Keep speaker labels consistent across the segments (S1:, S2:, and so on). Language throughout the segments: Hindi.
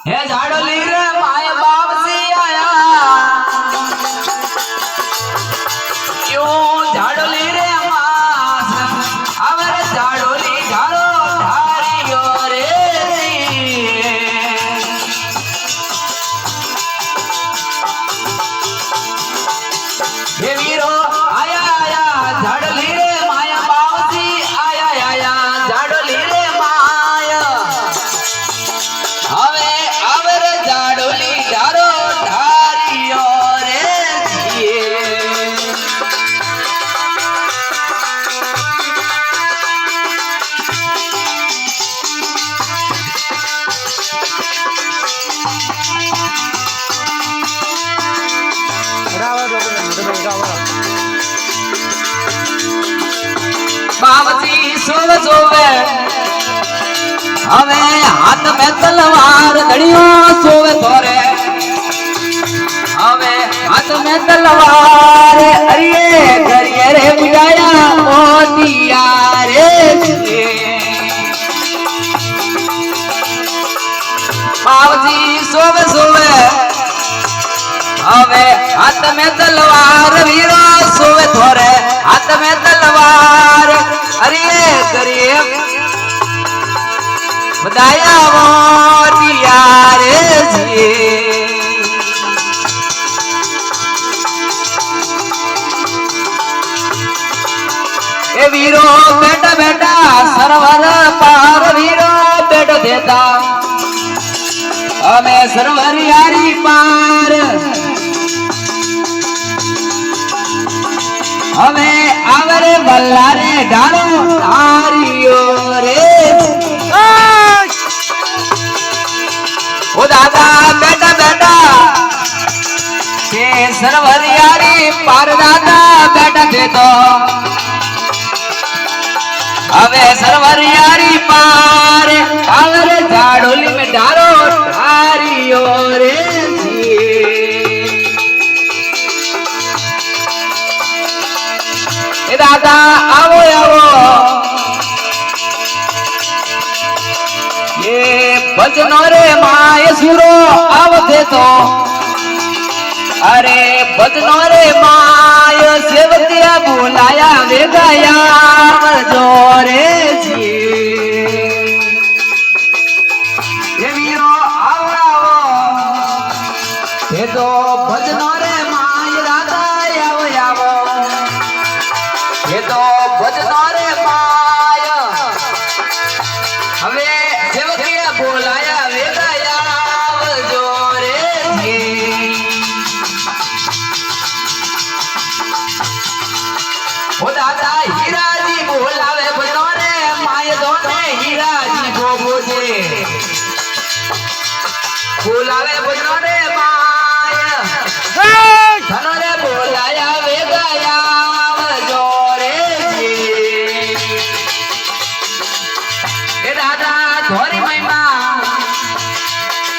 S1: हे झाड़ोली रे माय बाप से आया क्यों झाड़ोली रे मास अवर झाड़ोली झाड़ो धारियो रे हे वीरो आया आया झाड़ोली रे माया बाप से आया आया झाड़ोली रे माया हवे अवर झाड़ोली झाड़ो धारियो रे बाबजी सोवे सोवे हवे हाथ में तलवार घड़ियो सोवे तोरे हवे हाथ में तलवार अरिये करिए रे बुझाया मोतिया रे बाबजी सोवे सोवे हवे हाथ में तलवार वीरो सोवे थोरे हाथ में तलवार अरिये करिए बदाया मोतिया रे जी ए वीरो बेटा बेटा सरवर पार वीरो बेटो देता हमें सरवर यारी पार हमें आवरे बल्लारे डालो धारियो रे ओ दादा बेटा बेटा के सरवर यारी पार दादा बेटा दे दो अबे सरवर यारी पार आवरे झाड़ोली में डालो धारियो रे ए दादा आवो आवो ये भजनो रे माय सुरो आवते तो अरे भजनो रे माय सेवतिया बुलाया वे गया जोरे जी ये वीरो आवो आवो ये तो भजनो रे माय दादा आवो आवो ये तो भजनो रे माय हवे सेवकिया बोलाया वे गया जोरे जी ओ दादा हीरा जी बोलावे भजनो रे माय दोने हीरा जी को बोझे बोलावे भजनो रे माय धनो रे बोलाया वे गया जोरे जी ए दादा धोरी महिमा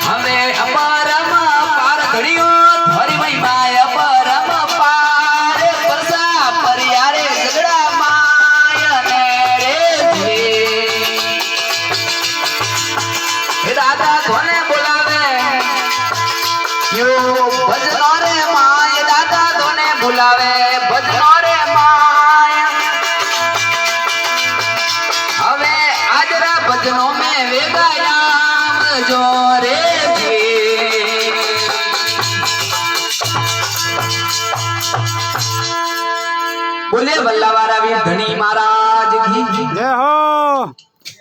S1: हमें अपरम पार घड़ियो धोरी महिमा अपरम पार परसा परियारे झगड़ा माया रे जी ए दादा धोने बोलावे यो भजनो रे माय दादा धोने बुलावे भजनो रे माय हवे आजरा भजनों में वे गया जोरे जी बोले बल्लावारा भी